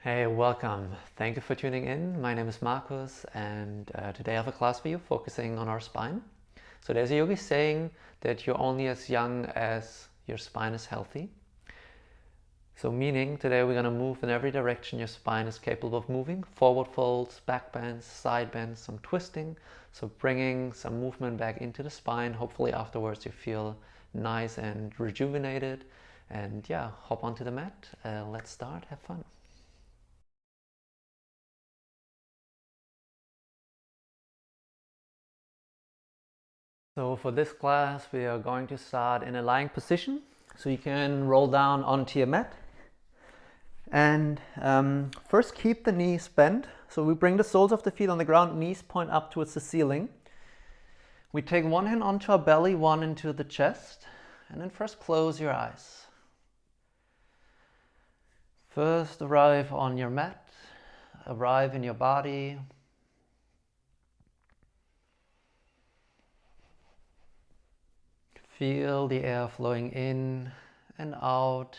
Hey, welcome. Thank you for tuning in. My name is Markus, and today I have a class for you focusing on our spine. So there's a yogi saying that you're only as young as your spine is healthy. So meaning today we're going to move in every direction your spine is capable of moving. Forward folds, back bends, side bends, some twisting. So bringing some movement back into the spine. Hopefully afterwards you feel nice and rejuvenated. And yeah, hop onto the mat. Let's start. Have fun. So for this class, we are going to start in a lying position. So you can roll down onto your mat. And first keep the knees bent. So we bring the soles of the feet on the ground, knees point up towards the ceiling. We take one hand onto our belly, one into the chest. And then first close your eyes. First arrive on your mat, arrive in your body. Feel the air flowing in and out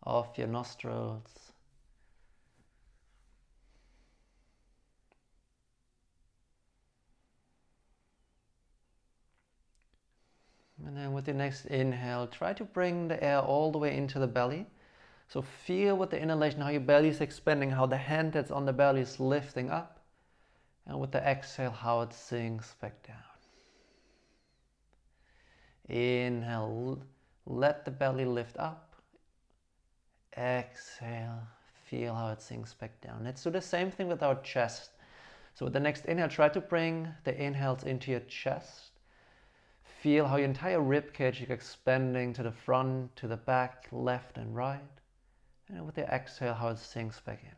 of your nostrils. And then with the next inhale, try to bring the air all the way into the belly. So feel with the inhalation how your belly is expanding, how the hand that's on the belly is lifting up. And with the exhale, how it sinks back down. Inhale, let the belly lift up. Exhale, feel how it sinks back down. Let's do the same thing with our chest. So with the next inhale, try to bring the inhales into your chest. Feel how your entire rib cage is expanding to the front, to the back, left and right. And with the exhale, how it sinks back in.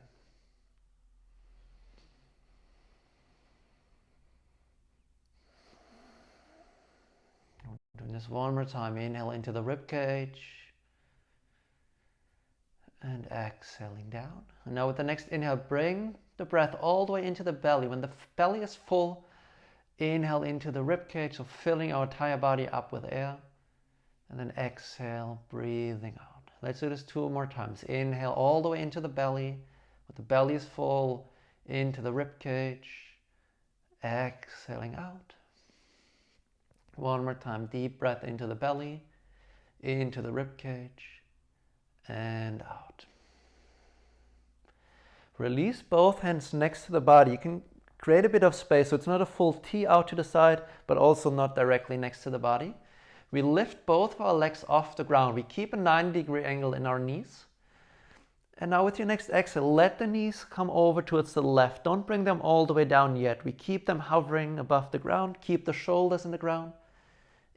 Doing this one more time. Inhale into the rib cage. And exhaling down. And now with the next inhale, bring the breath all the way into the belly. When the belly is full, inhale into the rib cage, so filling our entire body up with air. And then exhale, breathing out. Let's do this 2 more times. Inhale all the way into the belly. When the belly is full, into the rib cage. Exhaling out. One more time. Deep breath into the belly, into the rib cage, and out. Release both hands next to the body. You can create a bit of space so it's not a full T out to the side, but also not directly next to the body. We lift both of our legs off the ground. We keep a 90-degree angle in our knees. And now with your next exhale, let the knees come over towards the left. Don't bring them all the way down yet. We keep them hovering above the ground. Keep the shoulders in the ground.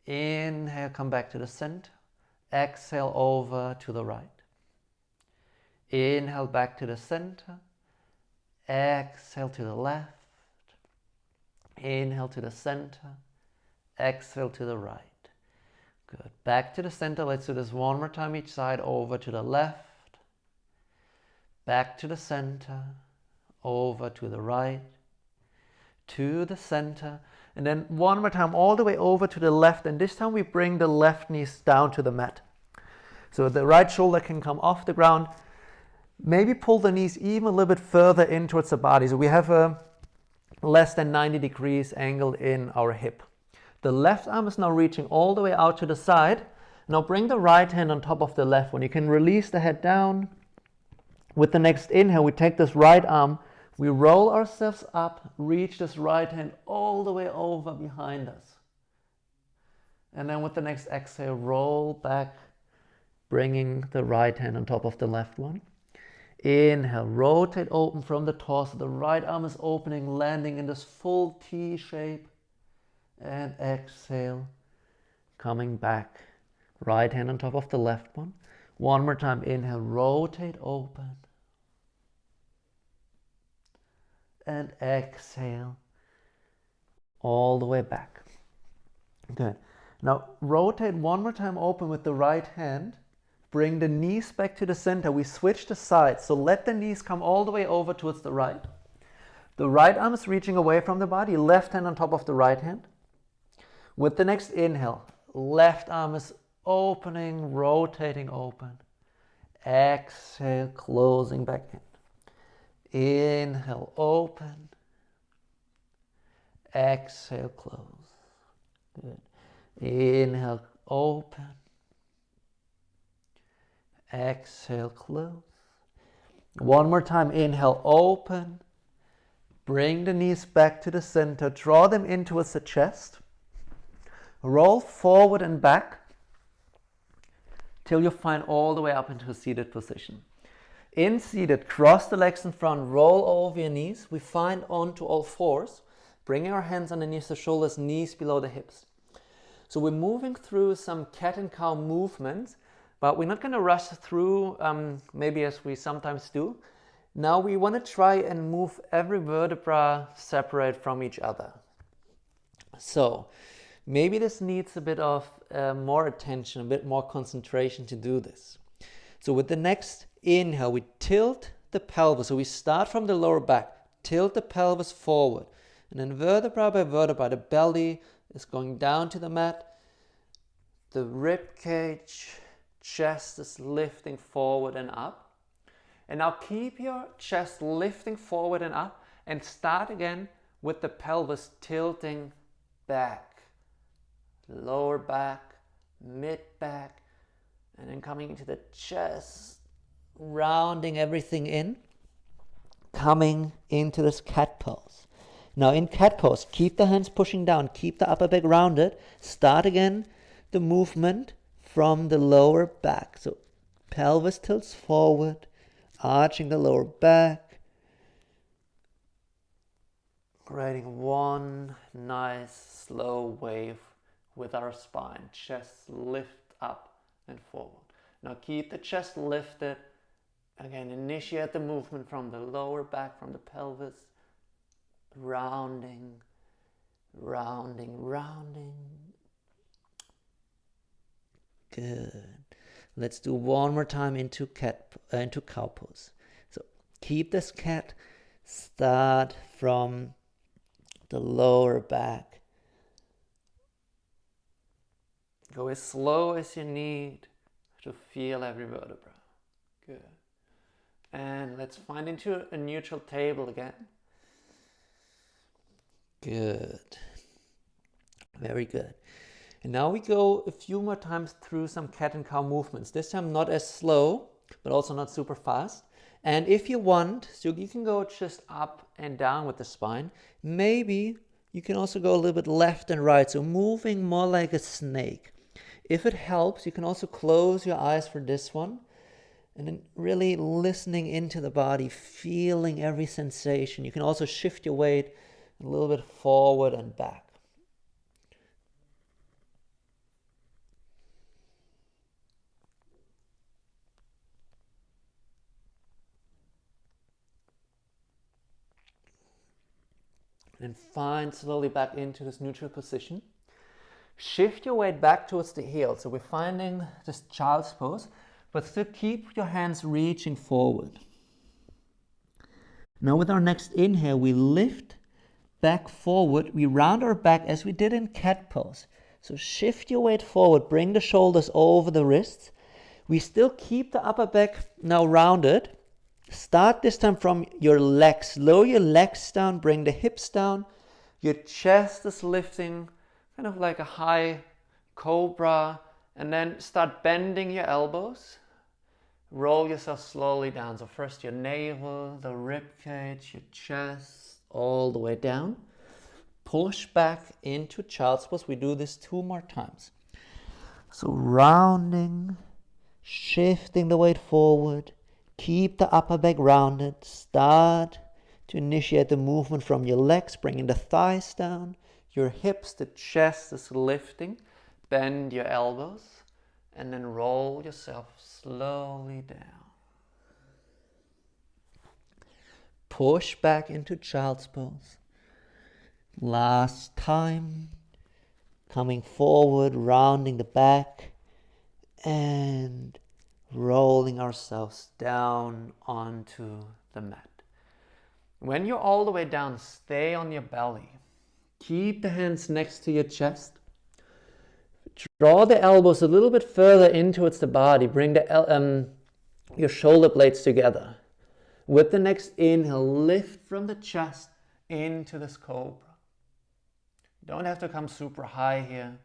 Inhale, come back to the center. Exhale over to the right. Inhale back to the center. Exhale to the left. Inhale to the center. Exhale to the right. Good. Back to the center. Let's do this one more time each side. Over to the left. Back to the center. Over to the right. To the center. And then one more time all the way over to the left. And this time we bring the left knees down to the mat. So the right shoulder can come off the ground. Maybe pull the knees even a little bit further in towards the body. So we have a less than 90 degrees angle in our hip. The left arm is now reaching all the way out to the side. Now bring the right hand on top of the left one. You can release the head down. With the next inhale, we take this right arm. We roll ourselves up, reach this right hand all the way over behind us. And then with the next exhale, roll back, bringing the right hand on top of the left one. Inhale, rotate open from the torso. The right arm is opening, landing in this full T shape. And exhale, coming back. Right hand on top of the left one. One more time, inhale, rotate open. And exhale, all the way back. Good. Now rotate one more time open with the right hand. Bring the knees back to the center. We switch the sides. So let the knees come all the way over towards the right. The right arm is reaching away from the body. Left hand on top of the right hand. With the next inhale, left arm is opening, rotating open. Exhale, closing back in. Inhale, open. Exhale, close. Good. Inhale, open. Exhale, close. One more time. Inhale, open. Bring the knees back to the center. Draw them in towards the chest. Roll forward and back till you find all the way up into a seated position. In seated, cross the legs in front, roll over your knees. We find onto all fours, bringing our hands underneath the shoulders, knees below the hips. So we're moving through some cat and cow movements, but we're not going to rush through, maybe as we sometimes do. Now we want to try and move every vertebra separate from each other. So maybe this needs a bit of more attention, a bit more concentration to do this. So with the next inhale, we tilt the pelvis. So we start from the lower back, tilt the pelvis forward. And then vertebra by vertebra, the belly is going down to the mat. The rib cage, chest is lifting forward and up. And now keep your chest lifting forward and up and start again with the pelvis tilting back. Lower back, mid back, and then coming into the chest, rounding everything in, coming into this cat pose. Now in cat pose, keep the hands pushing down, keep the upper back rounded. Start again the movement from the lower back. So pelvis tilts forward, arching the lower back, creating one nice slow wave with our spine. Chest lift up and forward. Now keep the chest lifted. Again, initiate the movement from the lower back, from the pelvis. Rounding, rounding, rounding. Good. Let's do one more time into cow pose. So keep this cat. Start from the lower back. Go as slow as you need to feel every vertebra. Good. And let's find into a neutral table again. Good. Very good. And now we go a few more times through some cat and cow movements. This time not as slow, but also not super fast. And if you want, so you can go just up and down with the spine. Maybe you can also go a little bit left and right, so moving more like a snake. If it helps, you can also close your eyes for this one. And then really listening into the body, feeling every sensation. You can also shift your weight a little bit forward and back. And find slowly back into this neutral position. Shift your weight back towards the heel. So we're finding this child's pose, but still keep your hands reaching forward. Now with our next inhale, we lift back forward. We round our back as we did in cat pose. So shift your weight forward, bring the shoulders over the wrists. We still keep the upper back now rounded. Start this time from your legs. Lower your legs down, bring the hips down. Your chest is lifting, kind of like a high cobra. And then start bending your elbows. Roll yourself slowly down. So first your navel, the rib cage, your chest, all the way down. Push back into child's pose. We do this 2 more times. So rounding, shifting the weight forward. Keep the upper back rounded. Start to initiate the movement from your legs, bringing the thighs down, your hips, the chest is lifting. Bend your elbows and then roll yourself slowly down. Push back into child's pose. Last time. Coming forward, rounding the back and rolling ourselves down onto the mat. When you're all the way down, stay on your belly. Keep the hands next to your chest. Draw the elbows a little bit further in towards the body. Bring your shoulder blades together. With the next inhale, lift from the chest into this cobra. You don't have to come super high here.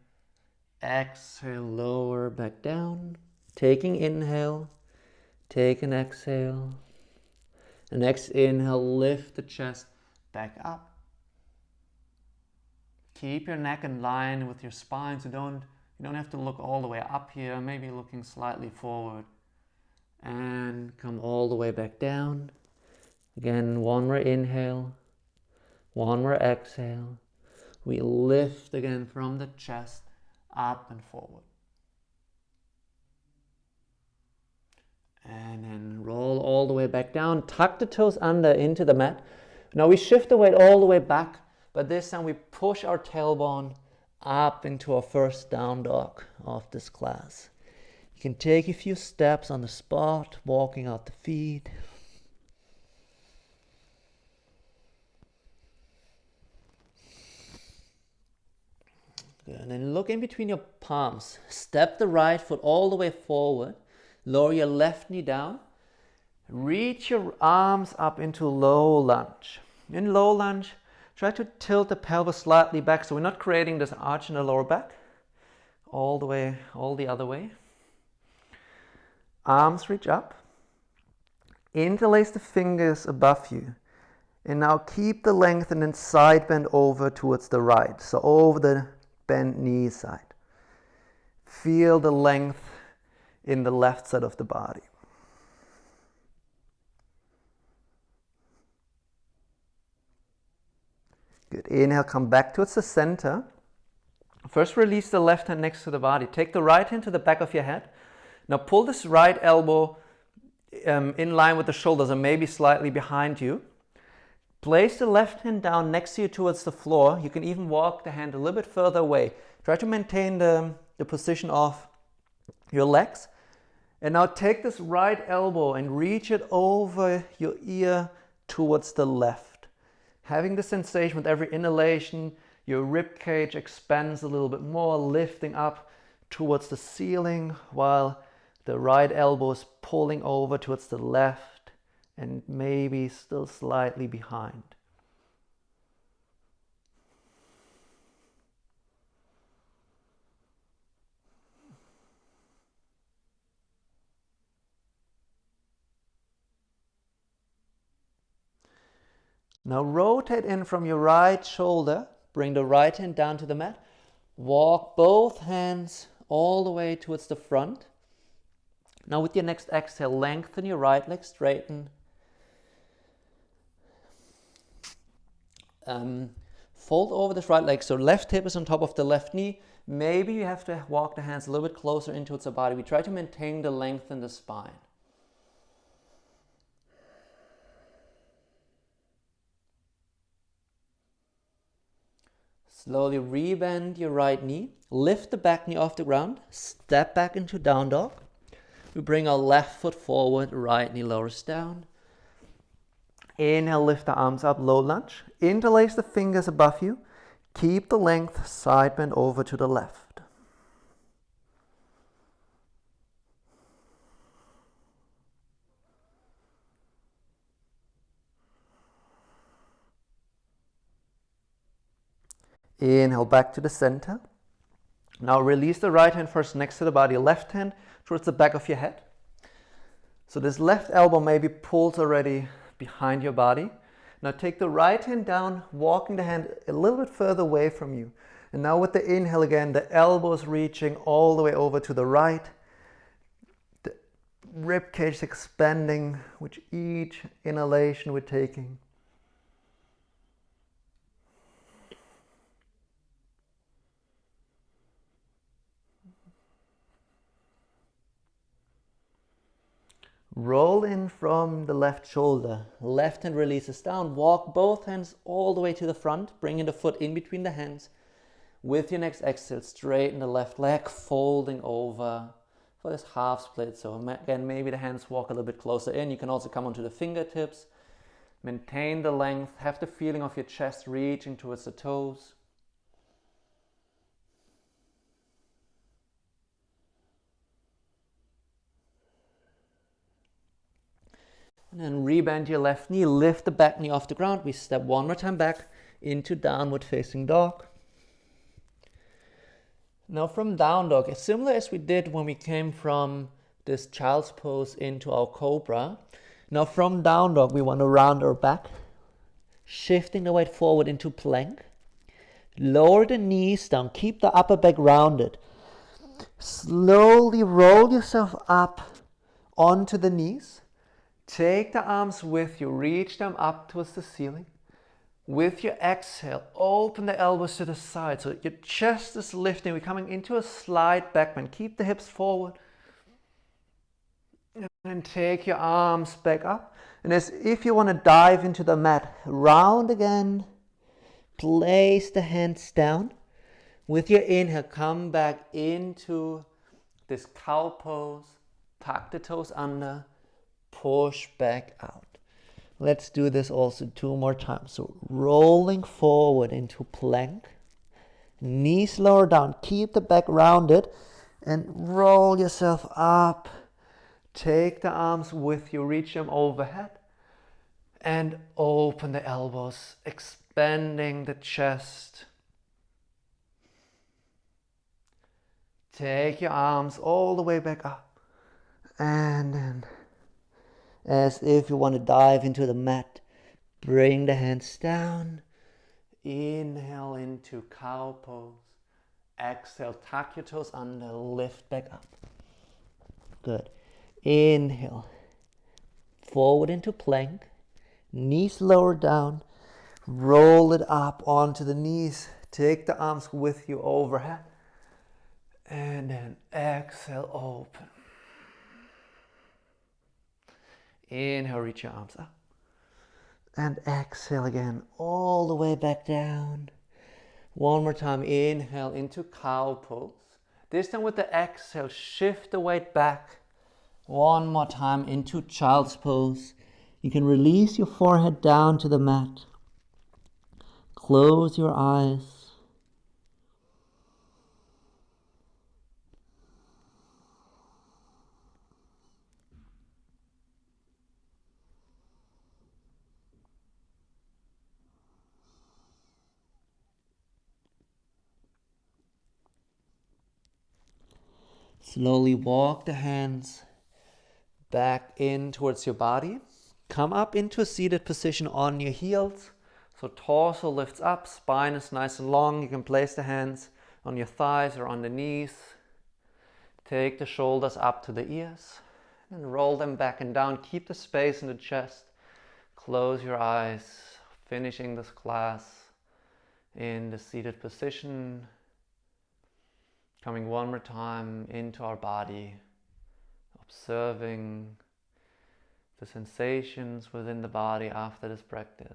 Exhale, lower back down. Taking inhale, take an exhale. The next inhale, lift the chest back up. Keep your neck in line with your spine, so you don't have to look all the way up here, maybe looking slightly forward. And come all the way back down. Again, one more inhale, one more exhale. We lift again from the chest up and forward. And then roll all the way back down. Tuck the toes under into the mat. Now we shift the weight all the way back, but this time we push our tailbone up into our first down dog of this class. You can take a few steps on the spot, walking out the feet. Good. And then look in between your palms. Step the right foot all the way forward. Lower your left knee down. Reach your arms up into low lunge. In low lunge, try to tilt the pelvis slightly back so we're not creating this arch in the lower back. All the other way. Arms reach up. Interlace the fingers above you. And now keep the length and then side bend over towards the right. So over the bent knee side. Feel the length in the left side of the body. Good. Inhale, come back towards the center. First, release the left hand next to the body. Take the right hand to the back of your head. Now pull this right elbow in line with the shoulders and maybe slightly behind you. Place the left hand down next to you towards the floor. You can even walk the hand a little bit further away. Try to maintain the position of your legs. And now take this right elbow and reach it over your ear towards the left. Having the sensation with every inhalation, your rib cage expands a little bit more, lifting up towards the ceiling while the right elbow is pulling over towards the left and maybe still slightly behind. Now rotate in from your right shoulder, bring the right hand down to the mat, walk both hands all the way towards the front. Now with your next exhale, lengthen your right leg, straighten. Fold over this right leg, so left hip is on top of the left knee. Maybe you have to walk the hands a little bit closer in towards the body. We try to maintain the length in the spine. Slowly rebend your right knee, lift the back knee off the ground, step back into down dog. We bring our left foot forward, right knee lowers down. Inhale, lift the arms up, low lunge. Interlace the fingers above you. Keep the length, side bend over to the left. Inhale back to the center. Now release the right hand first next to the body, left hand towards the back of your head. So this left elbow maybe pulls already behind your body. Now take the right hand down, walking the hand a little bit further away from you. And now with the inhale again, the elbow is reaching all the way over to the right. The rib cage expanding with each inhalation we're taking. Roll in from the left shoulder. Left hand releases down. Walk both hands all the way to the front. Bringing the foot in between the hands. With your next exhale, straighten the left leg, folding over for this half split. So again, maybe the hands walk a little bit closer in. You can also come onto the fingertips. Maintain the length. Have the feeling of your chest reaching towards the toes. And then rebend your left knee, lift the back knee off the ground. We step one more time back into downward facing dog. Now from down dog, as similar as we did when we came from this child's pose into our cobra. Now from down dog, we want to round our back, shifting the weight forward into plank. Lower the knees down, keep the upper back rounded. Slowly roll yourself up onto the knees. Take the arms with you, reach them up towards the ceiling. With your exhale, open the elbows to the side so your chest is lifting. We're coming into a slight back bend. Keep the hips forward. And then take your arms back up. And as if you want to dive into the mat, round again. Place the hands down. With your inhale, come back into this cow pose. Tuck the toes under. Push back out. Let's do this also 2 more times. So rolling forward into plank. Knees lower down. Keep the back rounded. And roll yourself up. Take the arms with you. Reach them overhead. And open the elbows. Expanding the chest. Take your arms all the way back up. And then, as if you want to dive into the mat, bring the hands down. Inhale into cow pose. Exhale, tuck your toes under, lift back up. Good. Inhale. Forward into plank. Knees lower down. Roll it up onto the knees. Take the arms with you overhead. And then exhale, open. Inhale, reach your arms up. And exhale again, all the way back down. One more time, inhale into cow pose. This time with the exhale, shift the weight back. One more time into child's pose. You can release your forehead down to the mat. Close your eyes. Slowly walk the hands back in towards your body. Come up into a seated position on your heels. So torso lifts up, spine is nice and long. You can place the hands on your thighs or on the knees. Take the shoulders up to the ears and roll them back and down. Keep the space in the chest. Close your eyes. Finishing this class in the seated position. Coming one more time into our body, observing the sensations within the body after this practice.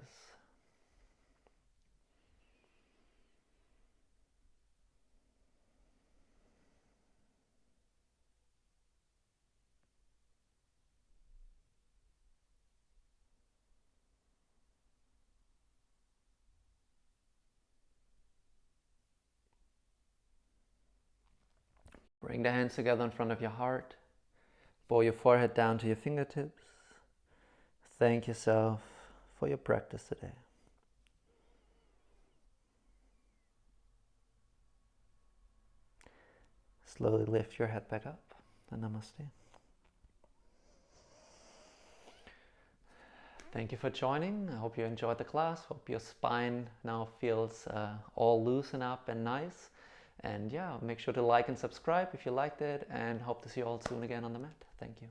Bring the hands together in front of your heart. Bow your forehead down to your fingertips. Thank yourself for your practice today. Slowly lift your head back up and namaste. Thank you for joining. I hope you enjoyed the class. Hope your spine now feels all loosened up and nice. And yeah, make sure to like and subscribe if you liked it, and hope to see you all soon again on the mat. Thank you.